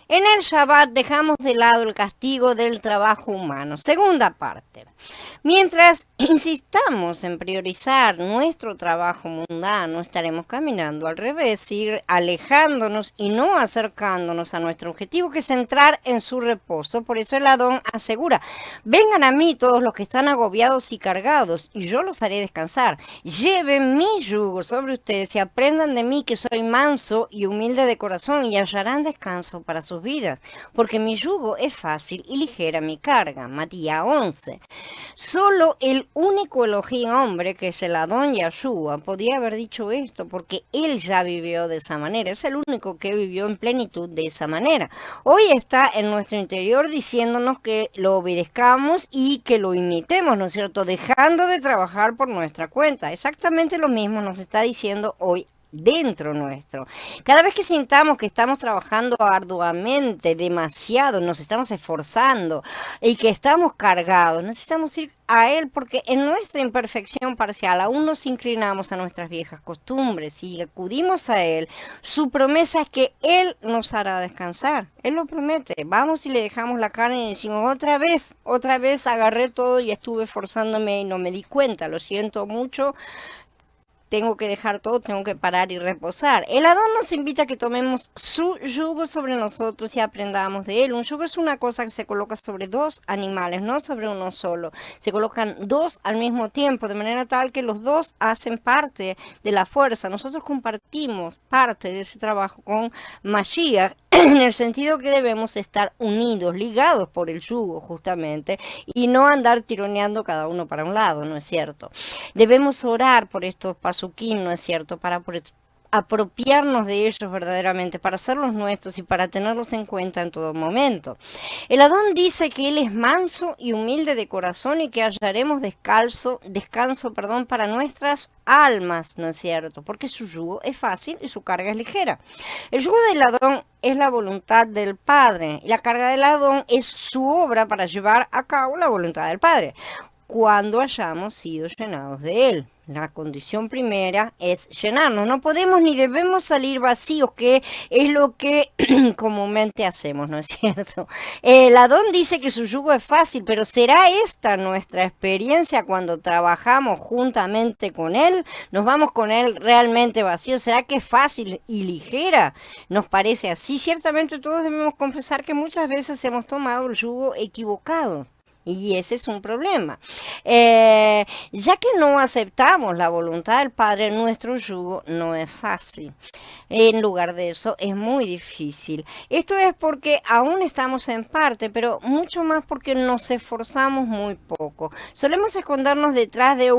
En el Shabbat dejamos de lado el castigo del trabajo humano. Segunda parte. Mientras insistamos en priorizar nuestro trabajo mundano, estaremos caminando al revés, ir alejándonos y no acercándonos a nuestro objetivo, que es entrar en su reposo. Por eso el Adón asegura: vengan a mí todos los que están agobiados y cargados, y yo los haré descansar. Lleven mi yugo sobre ustedes y aprendan de mí, que soy manso y humilde de corazón, y hallarán descanso para sus vidas, porque mi yugo es fácil y ligera mi carga. Matías 11. Solo el único Elohim hombre, que es el Adón Yahshua, podía haber dicho esto, porque él ya vivió de esa manera. Es el único que vivió en plenitud de esa manera. Hoy está en nuestro interior diciéndonos que lo obedezcamos y que lo imitemos, ¿no es cierto? Dejando de trabajar por nuestra cuenta. Exactamente lo mismo nos está diciendo hoy dentro nuestro. Cada vez que sintamos que estamos trabajando arduamente, demasiado, nos estamos esforzando y que estamos cargados, necesitamos ir a Él, porque en nuestra imperfección parcial aún nos inclinamos a nuestras viejas costumbres y acudimos a Él. Su promesa es que Él nos hará descansar. Él lo promete. Vamos y le dejamos la carne y decimos: otra vez agarré todo y estuve esforzándome y no me di cuenta. Lo siento mucho. Tengo que dejar todo, tengo que parar y reposar. El Adón nos invita a que tomemos su yugo sobre nosotros y aprendamos de él. Un yugo es una cosa que se coloca sobre dos animales, no sobre uno solo. Se colocan dos al mismo tiempo, de manera tal que los dos hacen parte de la fuerza. Nosotros compartimos parte de ese trabajo con Mashiach, en el sentido que debemos estar unidos, ligados por el yugo justamente, y no andar tironeando cada uno para un lado, ¿no es cierto? Debemos orar por estos pasuquín, ¿no es cierto? Para apropiarnos de ellos verdaderamente, para hacerlos nuestros y para tenerlos en cuenta en todo momento. El Adón dice que Él es manso y humilde de corazón y que hallaremos descanso, para nuestras almas, ¿no es cierto? Porque su yugo es fácil y su carga es ligera. El yugo del Adón es la voluntad del Padre y la carga del Adón es su obra para llevar a cabo la voluntad del Padre, cuando hayamos sido llenados de Él. La condición primera es llenarnos. No podemos ni debemos salir vacíos, que es lo que comúnmente hacemos, ¿no es cierto? El Adón dice que su yugo es fácil, pero ¿será esta nuestra experiencia cuando trabajamos juntamente con Él? ¿Nos vamos con Él realmente vacíos? ¿Será que es fácil y ligera? ¿Nos parece así? Ciertamente todos debemos confesar que muchas veces hemos tomado el yugo equivocado. Y ese es un problema. Ya que no aceptamos la voluntad del Padre, nuestro yugo no es fácil. En lugar de eso, es muy difícil. Esto es porque aún estamos en parte, pero mucho más porque nos esforzamos muy poco. Solemos escondernos detrás de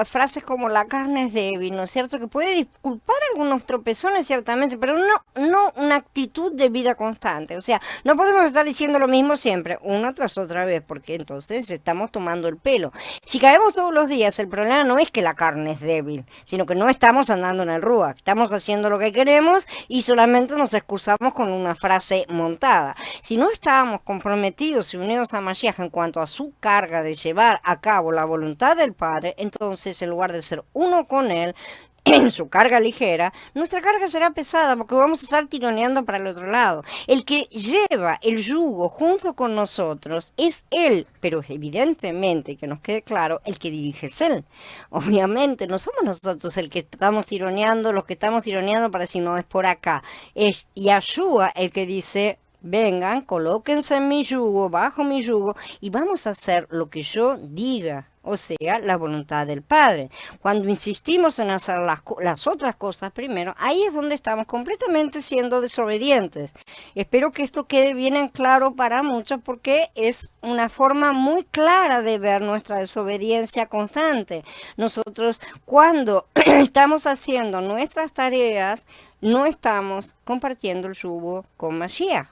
frases como la carne es débil, ¿no es cierto? Que puede disculpar algunos tropezones, ciertamente, pero no una actitud de vida constante. O sea, no podemos estar diciendo lo mismo siempre, una tras otra vez, porque entonces estamos tomando el pelo. Si caemos todos los días, el problema no es que la carne es débil, sino que no estamos andando en el rúa, estamos haciendo lo que queremos y solamente nos excusamos con una frase montada. Si no estábamos comprometidos y unidos a Mashiach en cuanto a su carga de llevar a cabo la voluntad del Padre, entonces en lugar de ser uno con Él, en su carga ligera, nuestra carga será pesada porque vamos a estar tironeando para el otro lado. El que lleva el yugo junto con nosotros es Él, pero evidentemente, que nos quede claro, el que dirige es Él. Obviamente, no somos nosotros el que estamos tironeando, los que estamos tironeando para decir: no, es por acá. Es Yahshua el que dice: vengan, colóquense en mi yugo, bajo mi yugo, y vamos a hacer lo que yo diga. O sea, la voluntad del Padre. Cuando insistimos en hacer las otras cosas primero, ahí es donde estamos completamente siendo desobedientes. Espero que esto quede bien en claro para muchos, porque es una forma muy clara de ver nuestra desobediencia constante. Nosotros, cuando estamos haciendo nuestras tareas, no estamos compartiendo el yugo con Mashiach.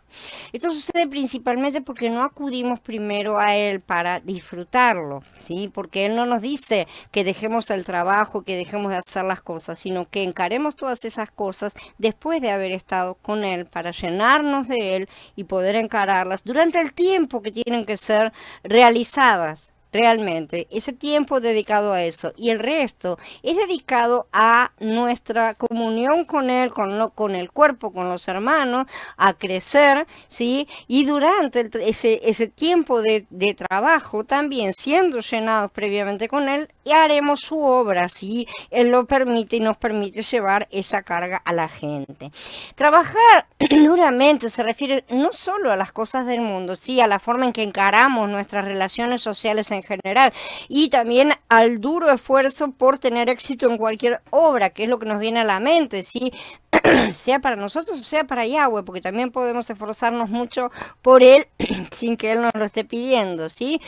Esto sucede principalmente porque no acudimos primero a Él para disfrutarlo, ¿sí? Porque Él no nos dice que dejemos el trabajo, que dejemos de hacer las cosas, sino que encaremos todas esas cosas después de haber estado con Él, para llenarnos de Él y poder encararlas durante el tiempo que tienen que ser realizadas. realmente, ese tiempo dedicado a eso y el resto es dedicado a nuestra comunión con Él, con el cuerpo, con los hermanos, a crecer, ¿sí? Y durante ese tiempo de trabajo también siendo llenados previamente con Él, y haremos su obra, ¿sí? Él lo permite y nos permite llevar esa carga a la gente. Trabajar duramente se refiere no solo a las cosas del mundo, sí, a la forma en que encaramos nuestras relaciones sociales en general y también al duro esfuerzo por tener éxito en cualquier obra, que es lo que nos viene a la mente, sí, sea para nosotros o sea para Yahweh, porque también podemos esforzarnos mucho por Él sin que Él nos lo esté pidiendo, ¿sí?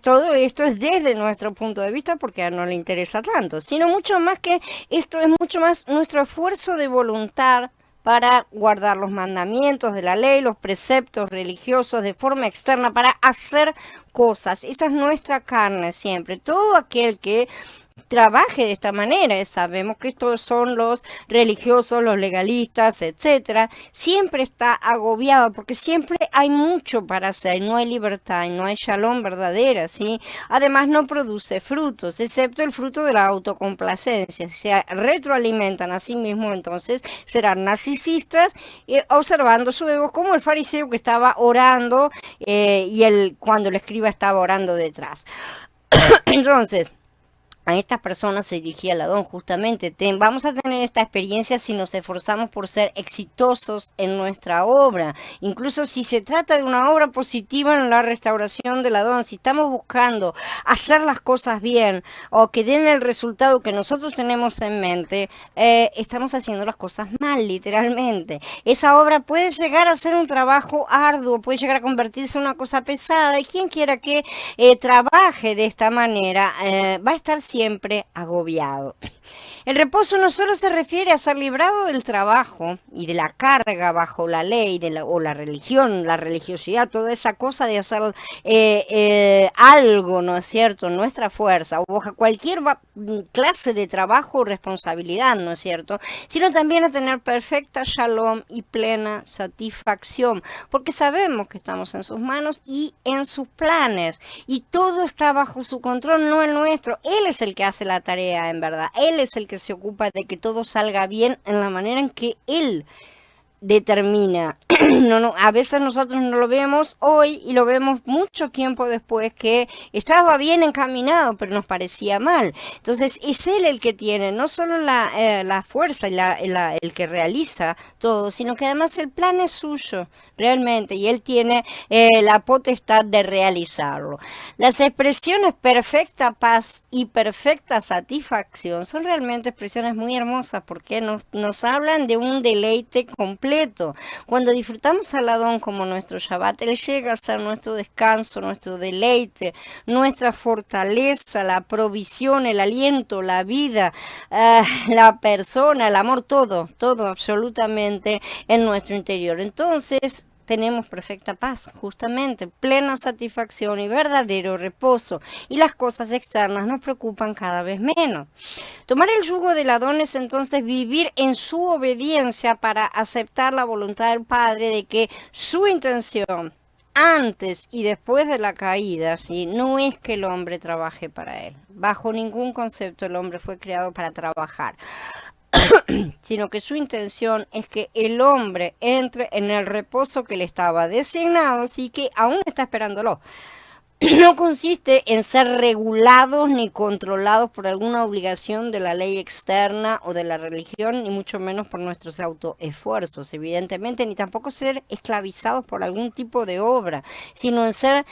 Todo esto es desde nuestro punto de vista porque a Él no le interesa tanto, sino mucho más que esto es mucho más nuestro esfuerzo de voluntad para guardar los mandamientos de la ley, los preceptos religiosos de forma externa, para hacer cosas. Esa es nuestra carne siempre. Todo aquel que trabaje de esta manera, sabemos que estos son los religiosos, los legalistas, etcétera, siempre está agobiado porque siempre hay mucho para hacer, no hay libertad y no hay shalom verdadera, ¿sí? Además no produce frutos, excepto el fruto de la autocomplacencia. Si se retroalimentan a sí mismos, entonces serán narcisistas, observando su ego, como el fariseo que estaba orando cuando el escriba estaba orando detrás. Entonces, a estas personas se dirigía el Adón justamente. Vamos a tener esta experiencia si nos esforzamos por ser exitosos en nuestra obra. Incluso si se trata de una obra positiva en la restauración del Adón, si estamos buscando hacer las cosas bien o que den el resultado que nosotros tenemos en mente, estamos haciendo las cosas mal, literalmente. Esa obra puede llegar a ser un trabajo arduo, puede llegar a convertirse en una cosa pesada, y quien quiera que trabaje de esta manera va a estar siempre agobiado. El reposo no solo se refiere a ser librado del trabajo y de la carga bajo la ley o la religión, la religiosidad, toda esa cosa de hacer algo, ¿no es cierto?, nuestra fuerza, o bajo cualquier clase de trabajo o responsabilidad, ¿no es cierto?, sino también a tener perfecta shalom y plena satisfacción, porque sabemos que estamos en sus manos y en sus planes, y todo está bajo su control, no el nuestro. Él es el que hace la tarea, en verdad. Él es el que se ocupa de que todo salga bien en la manera en que Él determina. A veces nosotros no lo vemos hoy y lo vemos mucho tiempo después, que estaba bien encaminado pero nos parecía mal. Entonces es Él el que tiene no solo la fuerza y el que realiza todo, sino que además el plan es suyo realmente, y Él tiene la potestad de realizarlo. Las expresiones perfecta paz y perfecta satisfacción son realmente expresiones muy hermosas porque nos hablan de un deleite completo. Cuando disfrutamos al Adón como nuestro Shabbat, Él llega a ser nuestro descanso, nuestro deleite, nuestra fortaleza, la provisión, el aliento, la vida, la persona, el amor, todo absolutamente en nuestro interior. Entonces, tenemos perfecta paz, justamente, plena satisfacción y verdadero reposo, y las cosas externas nos preocupan cada vez menos. Tomar el yugo del Adón es entonces vivir en su obediencia para aceptar la voluntad del Padre, de que su intención antes y después de la caída, ¿sí?, no es que el hombre trabaje para él. Bajo ningún concepto el hombre fue creado para trabajar, sino que su intención es que el hombre entre en el reposo que le estaba designado, así que aún está esperándolo. No consiste en ser regulados ni controlados por alguna obligación de la ley externa o de la religión, ni mucho menos por nuestros autoesfuerzos, evidentemente, ni tampoco ser esclavizados por algún tipo de obra, sino en ser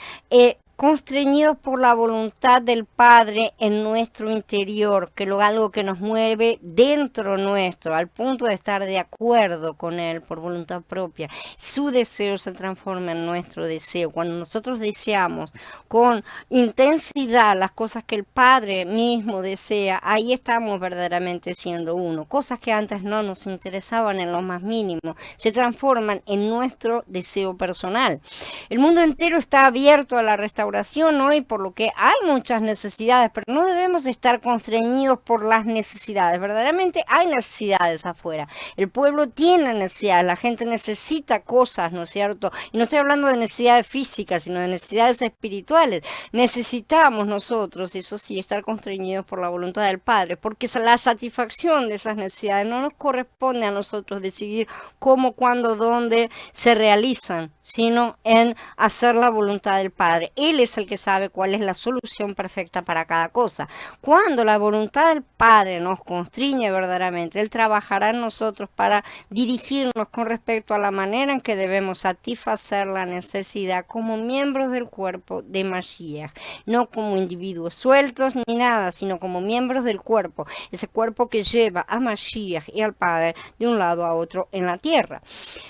constreñidos por la voluntad del Padre en nuestro interior, que es algo que nos mueve dentro nuestro, al punto de estar de acuerdo con Él por voluntad propia. Su deseo se transforma en nuestro deseo. Cuando nosotros deseamos con intensidad las cosas que el Padre mismo desea, ahí estamos verdaderamente siendo uno. Cosas que antes no nos interesaban en lo más mínimo, se transforman en nuestro deseo personal. El mundo entero está abierto a la restauración oración hoy, por lo que hay muchas necesidades, pero no debemos estar constreñidos por las necesidades. Verdaderamente hay necesidades afuera. El pueblo tiene necesidades, la gente necesita cosas, ¿no es cierto? Y no estoy hablando de necesidades físicas, sino de necesidades espirituales. Necesitamos nosotros, eso sí, estar constreñidos por la voluntad del Padre, porque la satisfacción de esas necesidades no nos corresponde a nosotros decidir cómo, cuándo, dónde se realizan, sino en hacer la voluntad del Padre. Él es el que sabe cuál es la solución perfecta para cada cosa. Cuando la voluntad del Padre nos constriñe verdaderamente, Él trabajará en nosotros para dirigirnos con respecto a la manera en que debemos satisfacer la necesidad como miembros del cuerpo de Mashiach, no como individuos sueltos ni nada, sino como miembros del cuerpo, ese cuerpo que lleva a Mashiach y al Padre de un lado a otro en la tierra.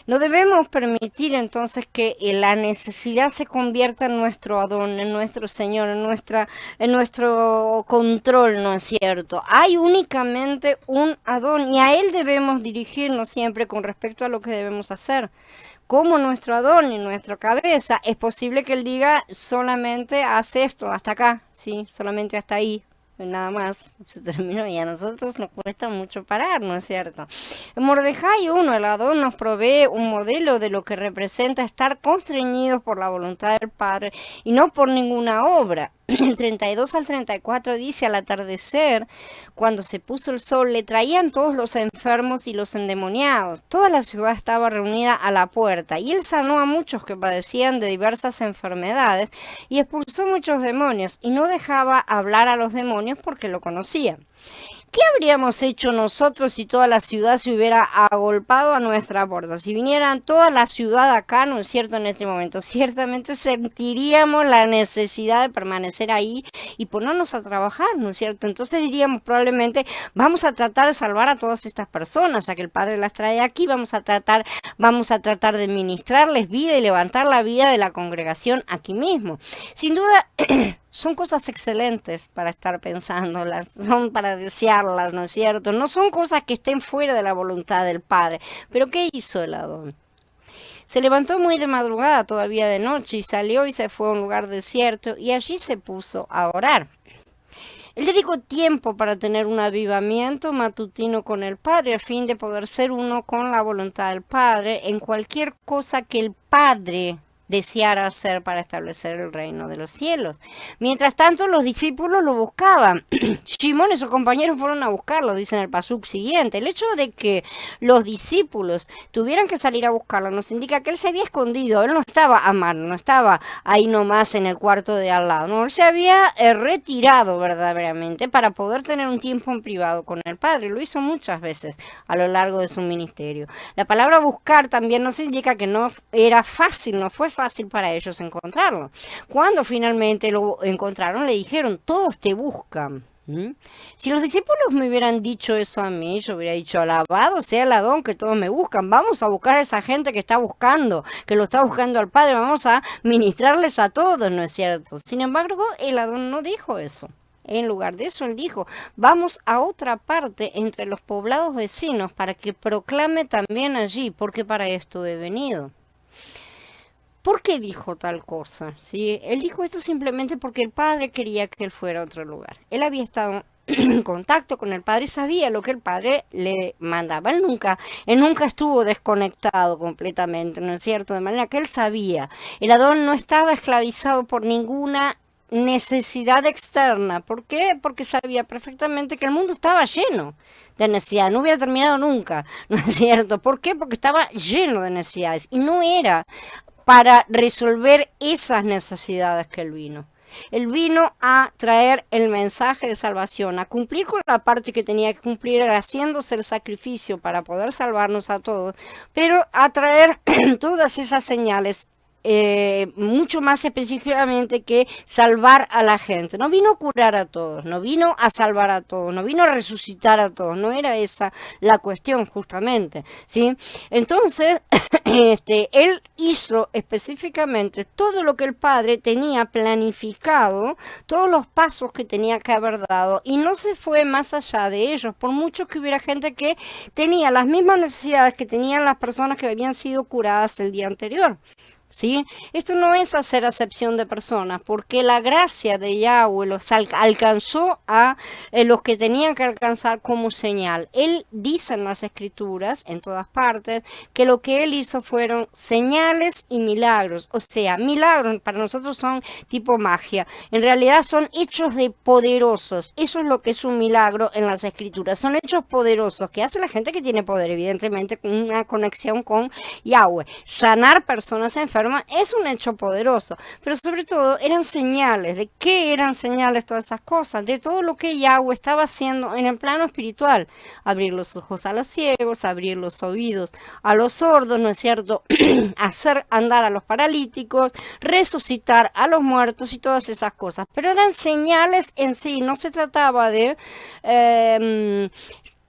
No debemos permitir entonces que la necesidad se convierta en nuestro Adón, en nuestro Señor, en nuestro control, ¿no es cierto? Hay únicamente un Adón y a Él debemos dirigirnos siempre con respecto a lo que debemos hacer. Como nuestro Adón y nuestra cabeza, es posible que Él diga solamente haz esto, hasta acá, sí, solamente hasta ahí. Nada más, se terminó y a nosotros nos cuesta mucho parar, ¿no es cierto? En Mordejai 1, el Adón nos provee un modelo de lo que representa estar constreñidos por la voluntad del Padre y no por ninguna obra. El 32 al 34 dice, al atardecer, cuando se puso el sol, le traían todos los enfermos y los endemoniados. Toda la ciudad estaba reunida a la puerta, y él sanó a muchos que padecían de diversas enfermedades, y expulsó muchos demonios, y no dejaba hablar a los demonios porque lo conocían. ¿Qué habríamos hecho nosotros si toda la ciudad se hubiera agolpado a nuestra puerta? Si vinieran toda la ciudad acá, ¿no es cierto? En este momento, ciertamente sentiríamos la necesidad de permanecer ahí y ponernos a trabajar, ¿no es cierto? Entonces diríamos probablemente, vamos a tratar de salvar a todas estas personas, ya que el Padre las trae aquí, vamos a tratar de ministrarles vida y levantar la vida de la congregación aquí mismo. Sin duda, son cosas excelentes para estar pensándolas, son para desearlas, ¿no es cierto? No son cosas que estén fuera de la voluntad del Padre. Pero ¿qué hizo el Adón? Se levantó muy de madrugada, todavía de noche, y salió y se fue a un lugar desierto, y allí se puso a orar. Él dedicó tiempo para tener un avivamiento matutino con el Padre, a fin de poder ser uno con la voluntad del Padre en cualquier cosa que el Padre deseara hacer para establecer el reino de los cielos. Mientras tanto, los discípulos lo buscaban. Shimón y sus compañeros fueron a buscarlo, dice en el pasuk siguiente. El hecho de que los discípulos tuvieran que salir a buscarlo nos indica que él se había escondido. Él no estaba a mano, no estaba ahí nomás en el cuarto de al lado. No, él se había retirado verdaderamente para poder tener un tiempo en privado con el Padre. Lo hizo muchas veces a lo largo de su ministerio. La palabra buscar también nos indica que no era fácil, no fue fácil para ellos encontrarlo. Cuando finalmente lo encontraron, le dijeron, todos te buscan. Si los discípulos me hubieran dicho eso a mí, yo hubiera dicho, alabado sea el Adón que todos me buscan, vamos a buscar a esa gente que está buscando, que lo está buscando al Padre, vamos a ministrarles a todos, ¿no es cierto? Sin embargo, el Adón no dijo eso. En lugar de eso, él dijo, vamos a otra parte entre los poblados vecinos para que proclame también allí, porque para esto he venido. ¿Por qué dijo tal cosa? ¿Sí? Él dijo esto simplemente porque el Padre quería que él fuera a otro lugar. Él había estado en contacto con el Padre y sabía lo que el Padre le mandaba. Él nunca estuvo desconectado completamente, ¿no es cierto? De manera que él sabía. El Adón no estaba esclavizado por ninguna necesidad externa. ¿Por qué? Porque sabía perfectamente que el mundo estaba lleno de necesidades, no hubiera terminado nunca, ¿no es cierto? ¿Por qué? Porque estaba lleno de necesidades y no era para resolver esas necesidades que él vino. Él vino a traer el mensaje de salvación, a cumplir con la parte que tenía que cumplir, haciéndose el sacrificio para poder salvarnos a todos, pero a traer todas esas señales. Mucho más específicamente que salvar a la gente. No vino a curar a todos, no vino a salvar a todos, no vino a resucitar a todos, no era esa la cuestión justamente, ¿sí? Entonces, él hizo específicamente todo lo que el Padre tenía planificado, todos los pasos que tenía que haber dado, y no se fue más allá de ellos, por mucho que hubiera gente que tenía las mismas necesidades que tenían las personas que habían sido curadas el día anterior. ¿sí? Esto no es hacer acepción de personas, porque la gracia de Yahweh los alcanzó a los que tenían que alcanzar como señal. Él dice en las escrituras, en todas partes, que lo que él hizo fueron señales y milagros. O sea, milagros para nosotros son tipo magia. En realidad son hechos de poderosos. Eso es lo que es un milagro en las escrituras. Son hechos poderosos que hace la gente que tiene poder, evidentemente, con una conexión con Yahweh. Sanar personas enfermas es un hecho poderoso, pero sobre todo eran señales. ¿De qué eran señales todas esas cosas? De todo lo que Yahweh estaba haciendo en el plano espiritual. Abrir los ojos a los ciegos, abrir los oídos a los sordos, ¿no es cierto? Hacer andar a los paralíticos, resucitar a los muertos y todas esas cosas. Pero eran señales en sí, no se trataba de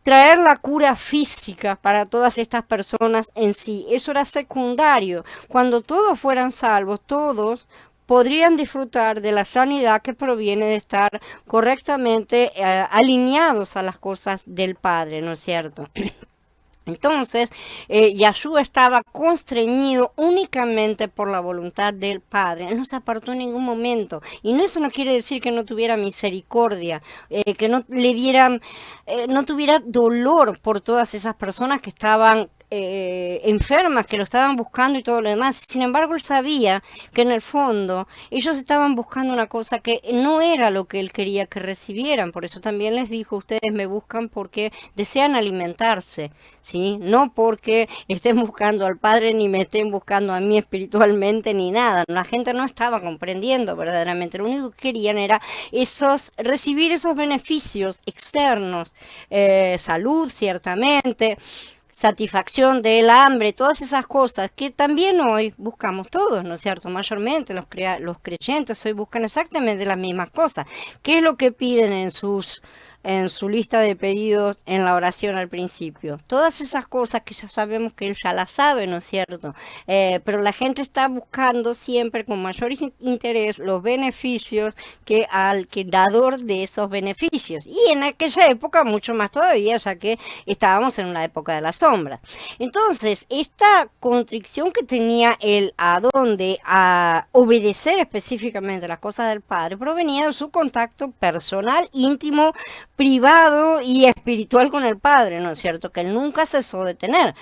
traer la cura física para todas estas personas en sí. Eso era secundario. Cuando todos fueran salvos, todos podrían disfrutar de la sanidad que proviene de estar correctamente alineados a las cosas del Padre, ¿no es cierto? Entonces, Yahshua estaba constreñido únicamente por la voluntad del Padre. Él no se apartó en ningún momento. Y eso no quiere decir que no tuviera misericordia, que no le dieran, no tuviera dolor por todas esas personas que estaban enfermas, que lo estaban buscando y todo lo demás. Sin embargo, él sabía que en el fondo ellos estaban buscando una cosa que no era lo que él quería que recibieran. Por eso también les dijo, ustedes me buscan porque desean alimentarse, ¿sí? No porque estén buscando al Padre ni me estén buscando a mí espiritualmente ni nada. La gente no estaba comprendiendo verdaderamente. Lo único que querían era recibir esos beneficios externos, salud ciertamente, satisfacción del hambre, todas esas cosas que también hoy buscamos todos, ¿no es cierto? Mayormente los creyentes hoy buscan exactamente las mismas cosas. ¿Qué es lo que piden en su lista de pedidos en la oración al principio? Todas esas cosas que ya sabemos que él ya las sabe, ¿no es cierto? Pero la gente está buscando siempre con mayor interés los beneficios que al dador de esos beneficios. Y en aquella época mucho más todavía, ya que estábamos en una época de la sombra. Entonces, esta constricción que tenía él a obedecer específicamente las cosas del Padre provenía de su contacto personal, íntimo, privado y espiritual con el Padre, ¿no es cierto? Que él nunca cesó de tener.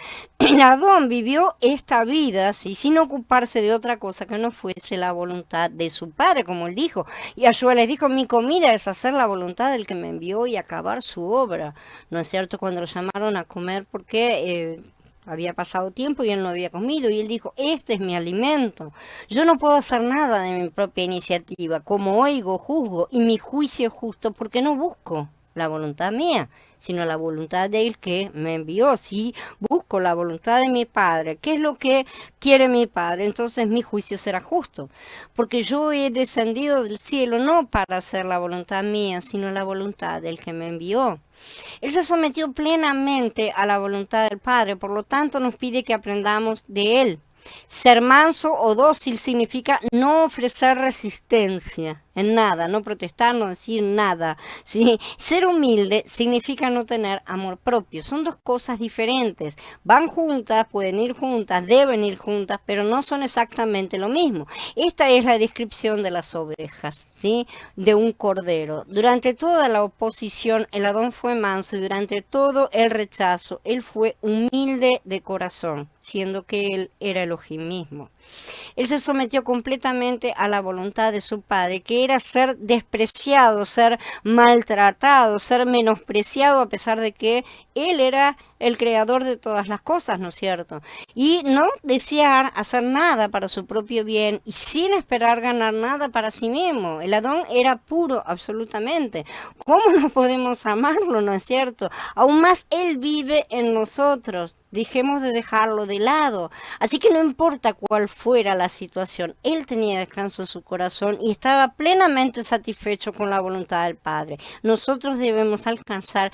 Adón vivió esta vida ¿sí? Sin ocuparse de otra cosa que no fuese la voluntad de su Padre, como él dijo. Y Yahshua les dijo, mi comida es hacer la voluntad del que me envió y acabar su obra, ¿no es cierto? Cuando lo llamaron a comer porque había pasado tiempo y él no había comido, y él dijo, este es mi alimento. Yo no puedo hacer nada de mi propia iniciativa, como oigo, juzgo, y mi juicio es justo porque no busco la voluntad mía, sino la voluntad de él que me envió. Si busco la voluntad de mi Padre, ¿qué es lo que quiere mi Padre? Entonces mi juicio será justo, porque yo he descendido del cielo no para hacer la voluntad mía, sino la voluntad del que me envió. Él se sometió plenamente a la voluntad del Padre, por lo tanto nos pide que aprendamos de él. Ser manso o dócil significa no ofrecer resistencia en nada, no protestar, no decir nada, ¿sí? Ser humilde significa no tener amor propio. Son dos cosas diferentes. Van juntas, pueden ir juntas, deben ir juntas, pero no son exactamente lo mismo. Esta es la descripción de las ovejas, ¿sí? De un cordero. Durante toda la oposición, el Adón fue manso, y durante todo el rechazo, él fue humilde de corazón, siendo que él era Elohim mismo. Él se sometió completamente a la voluntad de su Padre, que era ser despreciado, ser maltratado, ser menospreciado, a pesar de que él era el creador de todas las cosas, ¿no es cierto? Y no desear hacer nada para su propio bien y sin esperar ganar nada para sí mismo. El Adón era puro, absolutamente. ¿Cómo no podemos amarlo, no es cierto? Aún más él vive en nosotros. Dejemos de dejarlo de lado. Así que no importa cuál fuera la situación, él tenía descanso en su corazón y estaba plenamente satisfecho con la voluntad del Padre. Nosotros debemos alcanzar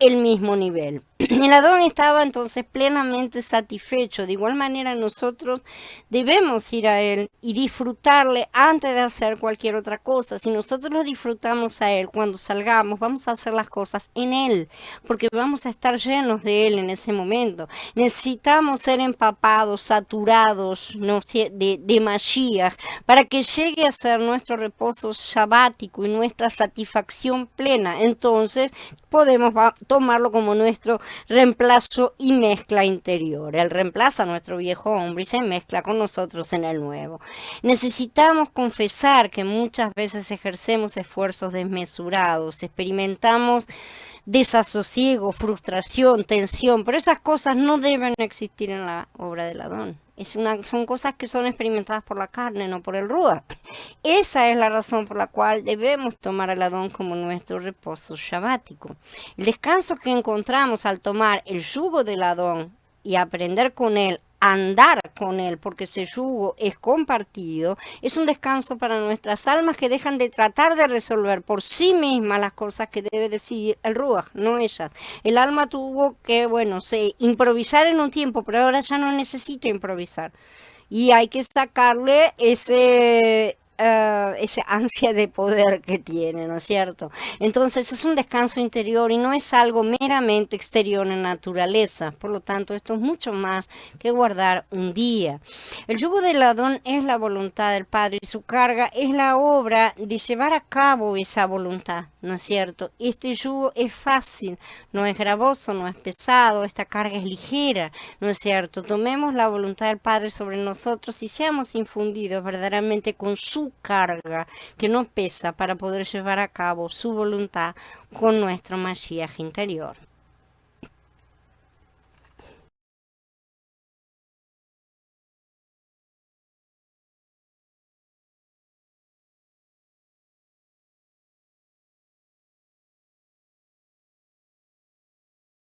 el mismo nivel. El Adón estaba entonces plenamente satisfecho. De igual manera nosotros debemos ir a Él y disfrutarle antes de hacer cualquier otra cosa. Si nosotros lo disfrutamos a Él cuando salgamos, vamos a hacer las cosas en Él, porque vamos a estar llenos de Él en ese momento. Necesitamos ser empapados, saturados, ¿no?, de Mashiach, para que llegue a ser nuestro reposo sabático y nuestra satisfacción plena. Entonces podemos tomarlo como nuestro reemplazo y mezcla interior. Él reemplaza a nuestro viejo hombre y se mezcla con nosotros en el nuevo. Necesitamos confesar que muchas veces ejercemos esfuerzos desmesurados, experimentamos desasosiego, frustración, tensión, pero esas cosas no deben existir en la obra del Adón. Son cosas que son experimentadas por la carne, no por el Ruach. Esa es la razón por la cual debemos tomar al Adón como nuestro reposo shabático. El descanso que encontramos al tomar el yugo del Adón y aprender con él, andar con él, porque ese yugo es compartido, es un descanso para nuestras almas que dejan de tratar de resolver por sí mismas las cosas que debe decidir el Ruach, no ellas. El alma tuvo que, improvisar en un tiempo, pero ahora ya no necesita improvisar. Y hay que sacarle ese ansia de poder que tiene, ¿no es cierto? Entonces es un descanso interior y no es algo meramente exterior en naturaleza. Por lo tanto, esto es mucho más que guardar un día. El yugo del Adón es la voluntad del Padre y su carga es la obra de llevar a cabo esa voluntad, ¿no es cierto? Este yugo es fácil, no es gravoso, no es pesado, esta carga es ligera, ¿no es cierto? Tomemos la voluntad del Padre sobre nosotros y seamos infundidos verdaderamente con su carga que no pesa para poder llevar a cabo su voluntad con nuestro Mashiach interior.